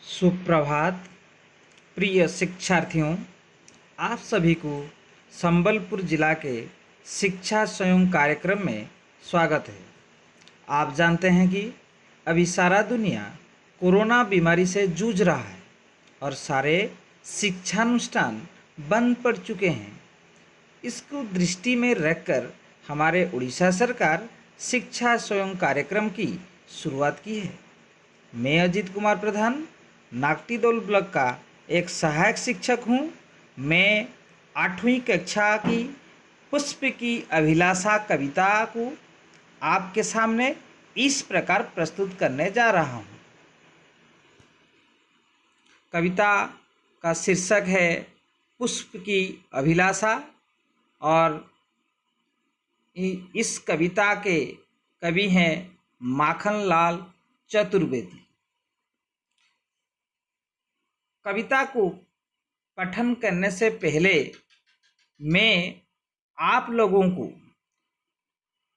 सुप्रभात प्रिय शिक्षार्थियों, आप सभी को संबलपुर जिला के शिक्षा स्वयं कार्यक्रम में स्वागत है। आप जानते हैं कि अभी सारा दुनिया कोरोना बीमारी से जूझ रहा है और सारे शिक्षानुष्ठान बंद पड़ चुके हैं। इसको दृष्टि में रखकर हमारे उड़ीसा सरकार शिक्षा स्वयं कार्यक्रम की शुरुआत की है। मैं अजीत कुमार प्रधान नागटीदोल ब्लॉक का एक सहायक शिक्षक हूँ। मैं 8वीं कक्षा की पुष्प की अभिलाषा कविता को आपके सामने इस प्रकार प्रस्तुत करने जा रहा हूँ। कविता का शीर्षक है पुष्प की अभिलाषा और इस कविता के कवि हैं माखनलाल चतुर्वेदी। कविता को पठन करने से पहले मैं आप लोगों को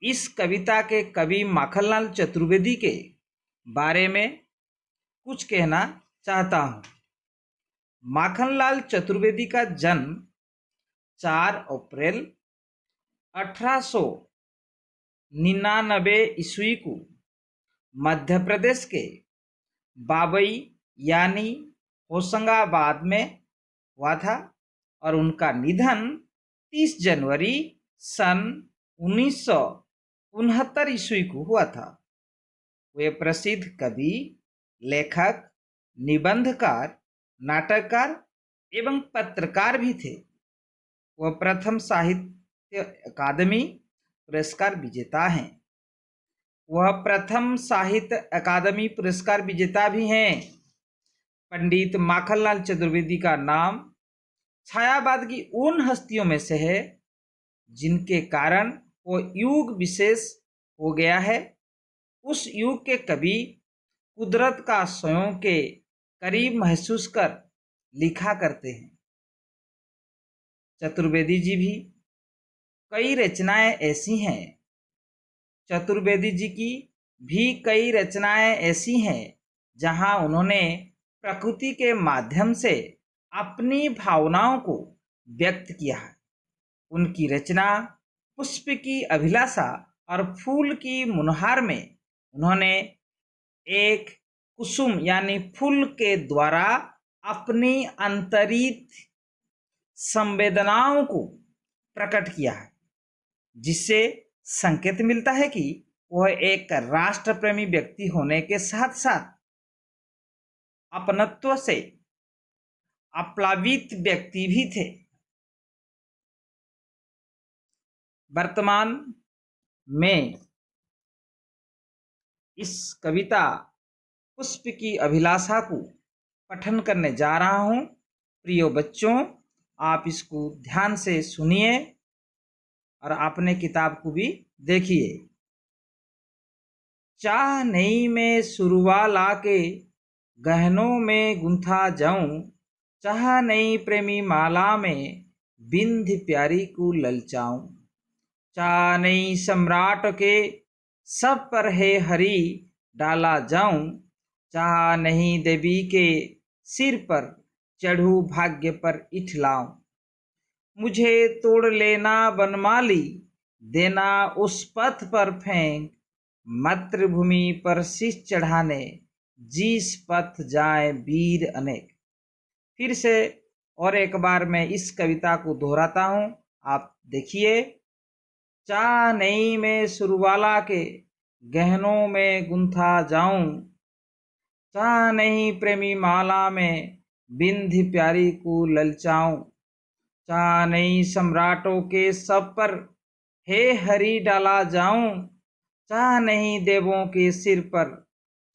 इस कविता के कवि माखनलाल चतुर्वेदी के बारे में कुछ कहना चाहता हूँ। माखनलाल चतुर्वेदी का जन्म 4 अप्रैल 1899 ईस्वी को मध्य प्रदेश के बाबई यानी होशंगाबाद में हुआ था और उनका निधन 30 जनवरी सन 1969 ईस्वी को हुआ था। वे प्रसिद्ध कवि, लेखक, निबंधकार, नाटककार एवं पत्रकार भी थे। वह प्रथम साहित्य अकादमी पुरस्कार विजेता भी हैं। पंडित माखनलाल चतुर्वेदी का नाम छायावाद की उन हस्तियों में से है जिनके कारण वो युग विशेष हो गया है। उस युग के कवि कुदरत का स्वयं के करीब महसूस कर लिखा करते हैं। चतुर्वेदी जी भी कई रचनाएं ऐसी हैं जहां उन्होंने प्रकृति के माध्यम से अपनी भावनाओं को व्यक्त किया है। उनकी रचना पुष्प की अभिलाषा और फूल की मुनहार में उन्होंने एक कुसुम यानी फूल के द्वारा अपनी अंतरित संवेदनाओं को प्रकट किया है, जिससे संकेत मिलता है कि वह एक राष्ट्र प्रेमी व्यक्ति होने के साथ साथ अपनत्व से आप्लावित व्यक्ति भी थे। वर्तमान में इस कविता पुष्प की अभिलाषा को पठन करने जा रहा हूँ। प्रिय बच्चों, आप इसको ध्यान से सुनिए और अपने किताब को भी देखिए। चाह नहीं मैं सुरवा लाके गहनों में गुंथा जाऊं, चाह नहीं प्रेमी माला में बिंध प्यारी को ललचाऊं, चाह नहीं सम्राट के सब पर है हरी डाला जाऊं, चाह नहीं देवी के सिर पर चढ़ू भाग्य पर इठलाऊं, मुझे तोड़ लेना बनमाली देना उस पथ पर फेंक, मातृभूमि पर शीश चढ़ाने जिस पथ जाए वीर अनेक। फिर से और एक बार मैं इस कविता को दोहराता हूँ, आप देखिए। चाह नहीं मैं सुरवाला के गहनों में गुंथा जाऊं, चाह नहीं प्रेमी माला में बिंध प्यारी को ललचाऊं, चाह नहीं सम्राटों के सब पर हे हरी डाला जाऊं, चाह नहीं देवों के सिर पर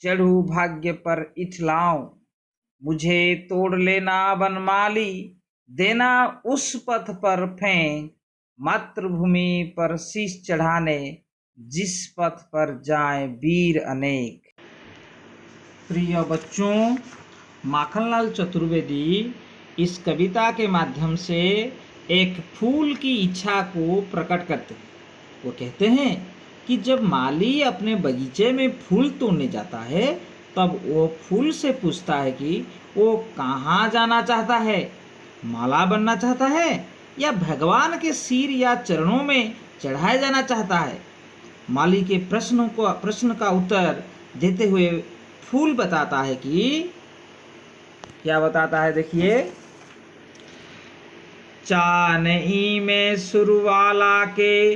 चढ़ू भाग्य पर इठलाऊं, मुझे तोड़ लेना बनमाली देना उस पथ पर फेंक, मातृभूमि पर शीश चढ़ाने जिस पथ पर जाए वीर अनेक। प्रिय बच्चों, माखनलाल चतुर्वेदी इस कविता के माध्यम से एक फूल की इच्छा को प्रकट करते हैं। वो कहते हैं कि जब माली अपने बगीचे में फूल तोड़ने जाता है तब वो फूल से पूछता है कि वो कहाँ जाना चाहता है, माला बनना चाहता है या भगवान के सिर या चरणों में चढ़ाया जाना चाहता है। माली के प्रश्न का उत्तर देते हुए फूल बताता है कि क्या बताता है, देखिए, चाह नहीं मैं सुरवाला के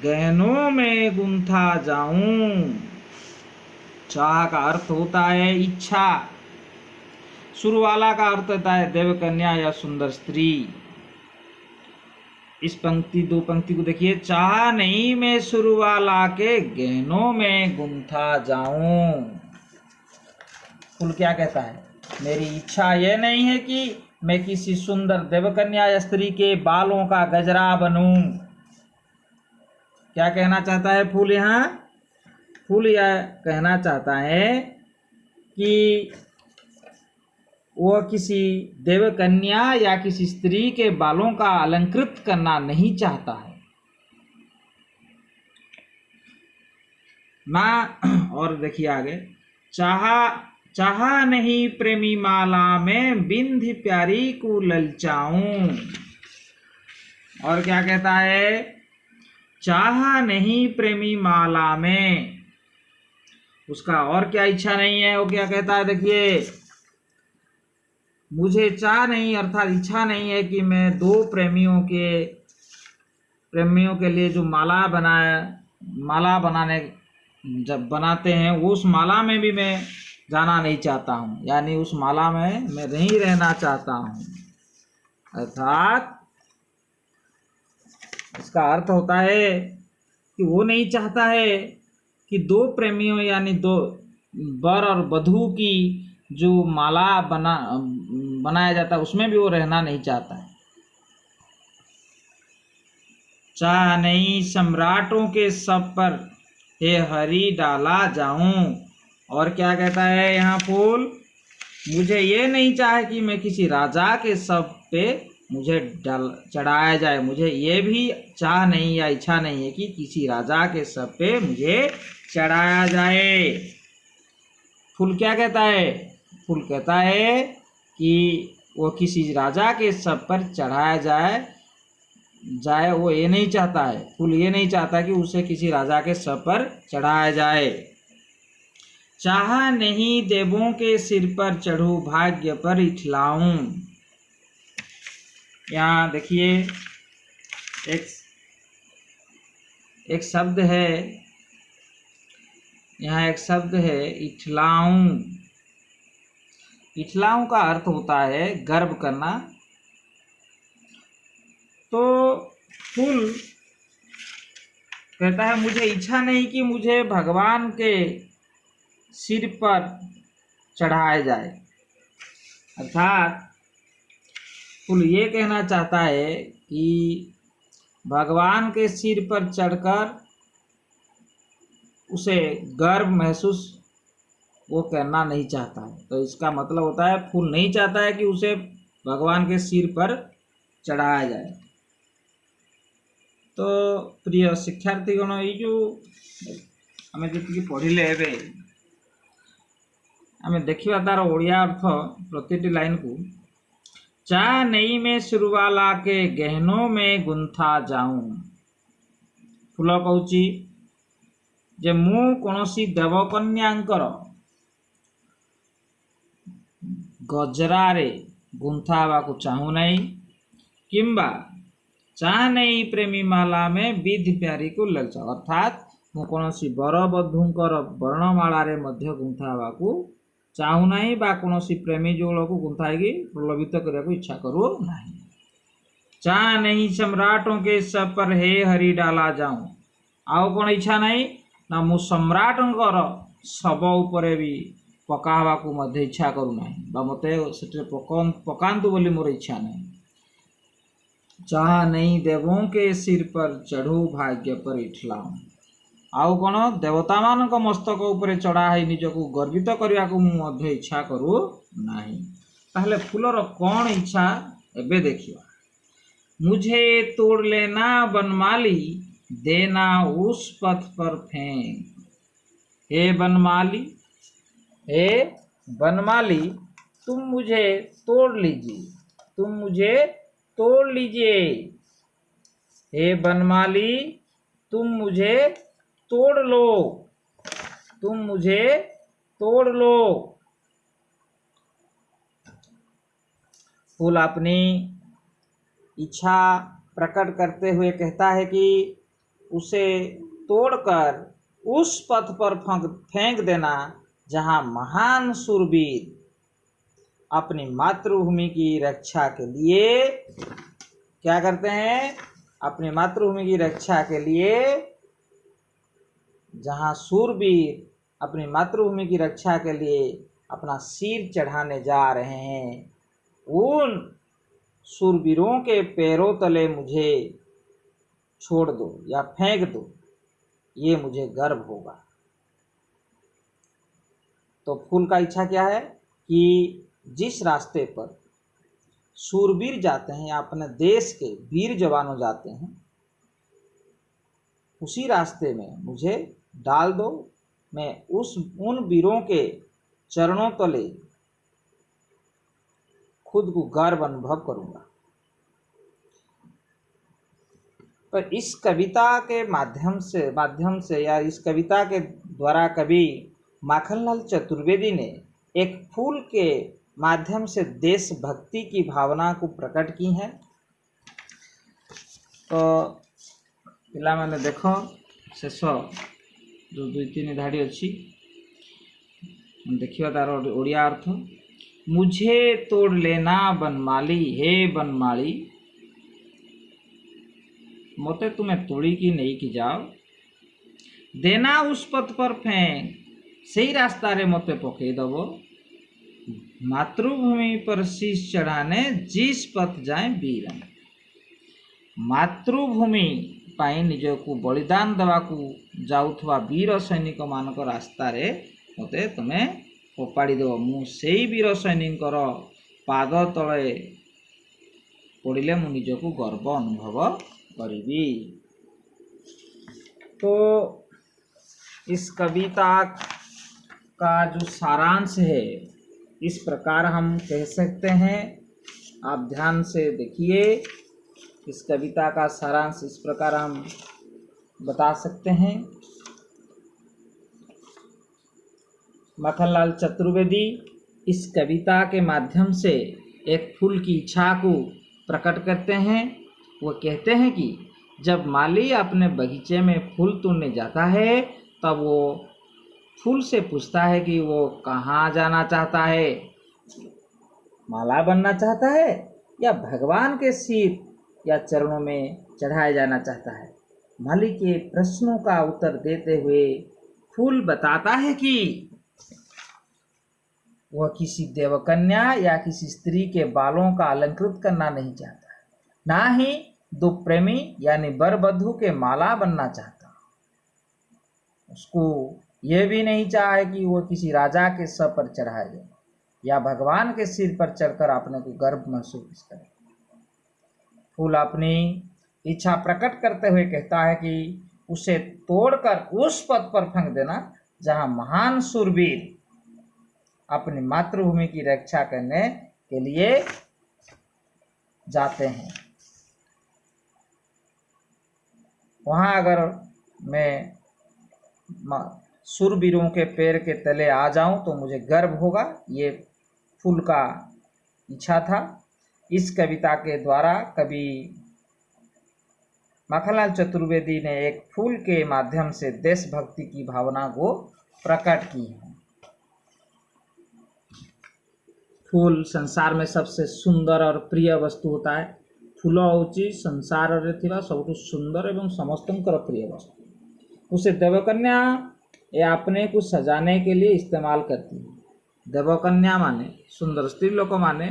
गहनों में गुंथा जाऊं। चाह का अर्थ होता है इच्छा, सुरवाला का अर्थ होता है देवकन्या या सुंदर स्त्री। इस दो पंक्ति को देखिए, चाह नहीं मैं सुरवाला के गहनों में गुंथा जाऊं। फूल क्या कहता है, मेरी इच्छा यह नहीं है कि मैं किसी सुंदर देवकन्या या स्त्री के बालों का गजरा बनूं। क्या कहना चाहता है फूल यहाँ? फूल यह कहना चाहता है कि वह किसी देवकन्या या किसी स्त्री के बालों का अलंकृत करना नहीं चाहता है ना। और देखिए आगे, चाहा नहीं प्रेमी माला में बिंधि प्यारी को ललचाऊं। और क्या कहता है, चाहा नहीं प्रेमी माला में, उसका और क्या इच्छा नहीं है। वो क्या कहता है, देखिए, मुझे चाह नहीं अर्थात इच्छा नहीं है कि मैं दो प्रेमियों के लिए जो माला बनाने जब बनाते हैं उस माला में भी मैं जाना नहीं चाहता हूँ, यानी उस माला में मैं नहीं रहना चाहता हूँ। अर्थात इसका अर्थ होता है कि वो नहीं चाहता है कि दो प्रेमियों यानी दो वर और वधू की जो माला बनाया जाता है उसमें भी वो रहना नहीं चाहता है। चाह नहीं सम्राटों के सब पर हे हरि डाला जाऊं। और क्या कहता है यहाँ फूल, मुझे ये नहीं चाहे कि मैं किसी राजा के सब पे मुझे चढ़ाया जाए। मुझे ये भी चाह नहीं या इच्छा नहीं है कि किसी राजा के सब पे मुझे चढ़ाया जाए। फूल क्या कहता है, फूल कहता है कि वो किसी राजा के सब पर चढ़ाया जाए वो ये नहीं चाहता है। फूल ये नहीं चाहता कि उसे किसी राजा के सब पर चढ़ाया जाए। चाहा नहीं देवों के सिर पर चढ़ूं भाग्य पर इठलाऊं। यहाँ देखिए एक शब्द है, यहाँ एक शब्द है इठलाऊं। इठलाऊं का अर्थ होता है गर्व करना। तो फूल कहता है मुझे इच्छा नहीं कि मुझे भगवान के सिर पर चढ़ाया जाए। अर्थात फूल ये कहना चाहता है कि भगवान के सिर पर चढ़कर उसे गर्व महसूस वो करना नहीं चाहता है। तो इसका मतलब होता है फूल नहीं चाहता है कि उसे भगवान के सिर पर चढ़ाया जाए। तो प्रिय शिक्षार्थीगण, ये जो आम जी पढ़िले एवं आम देखा तार ओडिया अर्थ प्रति लाइन को, चा नहीं में सुरवाला के गहनों में गुंथा जाऊं। फूल कहूची जे मु कौनसी देवकन्यांकर गजरारे गुंथा को चाहू नहीं, किंबा चाह नहीं प्रेमी माला में विधि प्यारी को ललचा। अर्थात मु कौनसी बर बधूंकर वर्णमाला मध्य गुंथा को चाहू नहीं बा कौनसी प्रेमी जोड़ को गुंथाई प्रलोभित करने को इच्छा करू नहीं। चाह नहीं सम्राटों के सब पर हे हरि डाला जाऊं। आउ कौन इच्छा नहीं ना मु सम्राटंकर शब उपरे भी पकावा को मध्य इच्छा करू नहीं बा मते सेटे पकांतु बोली मोर इच्छा नहीं। चाह नहीं देवों के सिर पर चढ़ू भाग्य पर इठलाऊं। आउ कौन देवता मान मस्तक उपरे चढ़ाई निजको गर्वित करने को मुझे इच्छा करू नहीं। ताहले फूलर कौन इच्छा एबे देखिए, मुझे तोड़ लेना बनमाली देना उस पथ पर फेंक। हे बनमाली, हे बनमाली तुम मुझे तोड़ लीजिए, तुम मुझे तोड़ लीजिए। हे बनमाली तुम मुझे तोड़ लो, तुम मुझे तोड़ लो। फूल अपनी इच्छा प्रकट करते हुए कहता है कि उसे तोड़कर उस पथ पर फेंक देना जहां महान शूरवीर अपनी मातृभूमि की रक्षा के लिए क्या करते हैं, अपनी मातृभूमि की रक्षा के लिए जहां शूरवीर अपनी मातृभूमि की रक्षा के लिए अपना सिर चढ़ाने जा रहे हैं, उन शूरवीरों के पैरों तले मुझे छोड़ दो या फेंक दो, ये मुझे गर्व होगा। तो फूल का इच्छा क्या है कि जिस रास्ते पर शूरवीर जाते हैं या अपने देश के वीर जवानों जाते हैं, उसी रास्ते में मुझे डाल दो। मैं उन वीरों के चरणों तले खुद को गर्व अनुभव करूंगा। पर इस कविता के माध्यम से या इस कविता के द्वारा कवि माखनलाल चतुर्वेदी ने एक फूल के माध्यम से देशभक्ति की भावना को प्रकट की है। तो पिला माने देखो शेष जो 2-3 धाड़ी अच्छी देखिए तार ओडिया अर्थ, मुझे तोड़ लेना बनमाली, हे बनमाली मोते तुम्हें तोड़ी की नहीं की जाओ, देना उस पथ पर फेंक सही रास्ता रे मोते पकई दबो, मातृभूमि पर शीश चढ़ाने जिस पथ जाए वीर। मातृभूमि पाई निजको बलिदान देवाकू जाउथवा वीर सैनिक मानक रास्ता रे मोते तुम्हें फोपाड़ी देव, मु सेई वीर सैनिकर पाद तले पड़िले मु निजको गर्व अनुभव करिबी। तो इस कविता का जो सारांश है इस प्रकार हम कह सकते हैं, आप ध्यान से देखिए। इस कविता का सारांश इस प्रकार हम बता सकते हैं। माखनलाल चतुर्वेदी इस कविता के माध्यम से एक फूल की इच्छा को प्रकट करते हैं। वो कहते हैं कि जब माली अपने बगीचे में फूल तोड़ने जाता है तब वो फूल से पूछता है कि वो कहाँ जाना चाहता है, माला बनना चाहता है या भगवान के सिर या चरणों में चढ़ाया जाना चाहता है। माली के प्रश्नों का उत्तर देते हुए फूल बताता है कि वह किसी देवकन्या या किसी स्त्री के बालों का अलंकृत करना नहीं चाहता, ना ही दो प्रेमी यानी वर वधू के माला बनना चाहता। उसको यह भी नहीं चाहे कि वो किसी राजा के सर पर चढ़ाया जाए या भगवान के सिर पर चढ़कर अपने को गर्व महसूस करे। फूल अपनी इच्छा प्रकट करते हुए कहता है कि उसे तोड़कर उस पथ पर फेंक देना जहां महान शूरवीर अपनी मातृभूमि की रक्षा करने के लिए जाते हैं। वहां अगर मैं शूरवीरों के पैर के तले आ जाऊं तो मुझे गर्व होगा। ये फूल का इच्छा था। इस कविता के द्वारा कवि माखनलाल चतुर्वेदी ने एक फूल के माध्यम से देशभक्ति की भावना को प्रकट की है। फूल संसार में सबसे सुंदर और प्रिय वस्तु होता है। फूल होची संसार रे थिबा सबटु सुंदर एवं समस्तंकर प्रिय वस्तु। उसे देवकन्या ये अपने को सजाने के लिए इस्तेमाल करती है। देवकन्या माने सुंदर स्त्री लोक माने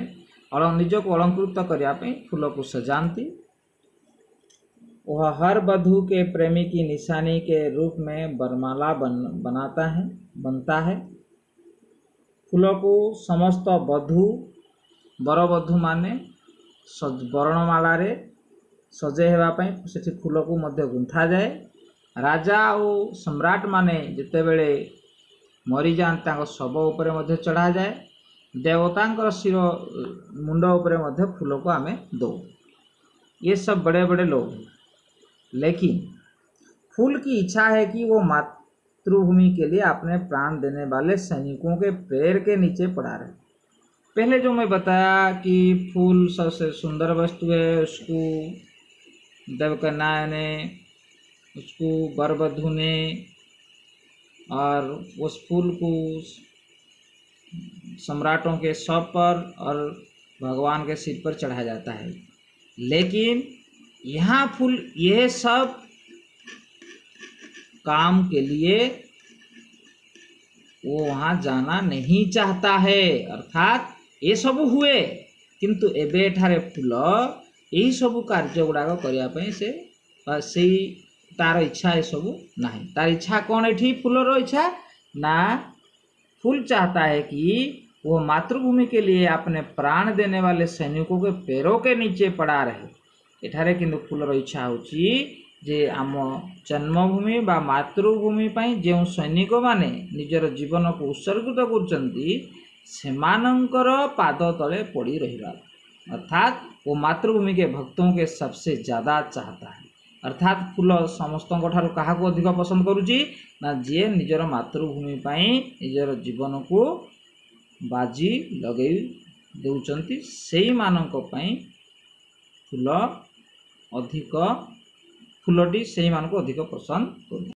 निज को अलंकृत करने फूल को सजाती। वह हर वधू के प्रेमी की निशानी के रूप में बरमाला बनता है। फूल को समस्त वधू बर वधू माने वर्णमाला रे सजे हेबापई सेठी फूल को मध्य गुंथा जाए। राजा और सम्राट माने जिते बेले मरीजाते शव उपरे मध्य चढ़ा जाए। देवतांकर शिर मुंड उपरे मध्य फूल को आमे दो। ये सब बड़े बड़े लोग हैं, लेकिन फूल की इच्छा है कि वो मातृभूमि के लिए अपने प्राण देने वाले सैनिकों के पैर के नीचे पड़ा रहे। पहले जो मैं बताया कि फूल सबसे सुंदर वस्तु है, उसको देवकन्या ने, उसको वर वधू ने, और उस फूल को सम्राटों के शव पर और भगवान के सिर पर चढ़ाया जाता है। लेकिन यहाँ फूल यह सब काम के लिए वो वहाँ जाना नहीं चाहता है। अर्थात ये सब हुए, किंतु एबे एठारे फूल यही सब कार्य गुड़ाक करने से तार इच्छा ये सब नहीं। तार इच्छा कौन है? फूलर इच्छा ना, फूल चाहता है कि वो मातृभूमि के लिए अपने प्राण देने वाले सैनिकों के पैरों के नीचे पड़ा रहे। एठारे किंतु फूलर इच्छा होची जे आम जन्मभूमि बा मातृभूमि पाई जो सैनिक माने निजर जीवन को उत्सर्गित करचंती सेमानंकर पाद तले पड़ी रहिबा। अर्थात वो मातृभूमि के भक्तों के सबसे ज़्यादा चाहता है। अर्थात फूल समस्त क्या अधिक पसंद करुच्ची ना, जी निजर मातृभूमि पाई निजर जीवन को बाजी लगे देउचंती सेई मानक पाई फूल अधिक, फूलटी से अधिक पसंद करूँ।